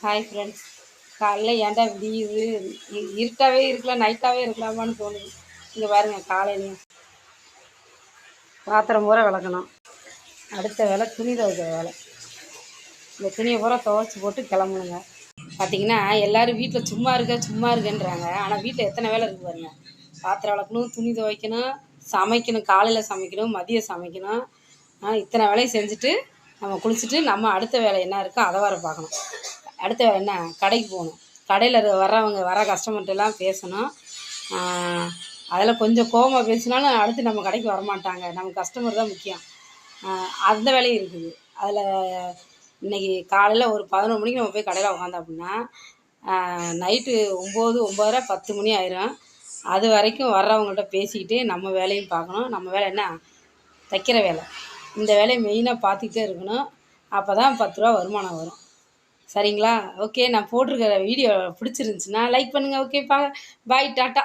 Hi friends. காலைல ஏன்டா விடியுது, இருட்டாகவே இருக்கலாம், நைட்டாகவே இருக்கலாமான்னு தோணுது. இங்கே பாருங்கள், காலையிலையும் பாத்திரம் பூரா விளக்கணும். அடுத்த வேலை துணி துவைக்கிற வேலை. இந்த துணியை பூரா துவைச்சி போட்டு கிளம்பணுங்க. பார்த்திங்கன்னா எல்லோரும் வீட்டில் சும்மா இருக்கேன்றாங்க. ஆனால் வீட்டில் எத்தனை வேலை இருக்குது பாருங்கள். பாத்திரம் விளக்கணும், துணி துவைக்கணும், சமைக்கணும், காலையில் சமைக்கணும், மதியம் சமைக்கணும். இத்தனை வேலையும் செஞ்சுட்டு நம்ம குளிச்சுட்டு நம்ம அடுத்த வேலை என்ன இருக்கோ அதை வர பார்க்கணும். அடுத்த வேலை என்ன, கடைக்கு போகணும். கடையில் வர கஸ்டமர்கிட்டலாம் பேசணும். அதில் கொஞ்சம் கோவமாக பேசினாலும் அடுத்து நம்ம கடைக்கு வரமாட்டாங்க. நம்ம கஸ்டமர் தான் முக்கியம். அந்த வேலையும் இருக்குது. அதில் இன்றைக்கி காலையில் ஒரு 11 மணிக்கு நம்ம போய் கடையில் உட்காந்தோம் அப்படின்னா நைட்டு 9, 9:30, 10 மணி ஆயிரும். அது வரைக்கும் வர்றவங்கள்ட்ட பேசிக்கிட்டு நம்ம வேலையும் பார்க்கணும். நம்ம வேலை என்ன, தைக்கிற வேலை. இந்த வேலையை மெயினாக பார்த்துக்கிட்டே இருக்கணும். அப்போ தான் 10 ரூபா வருமானம் வரும். சரிங்களா? ஓகே, நான் போட்டிருக்கிற வீடியோ பிடிச்சிருந்துச்சுன்னா லைக் பண்ணுங்கள். ஓகே, பாய், டாட்டா.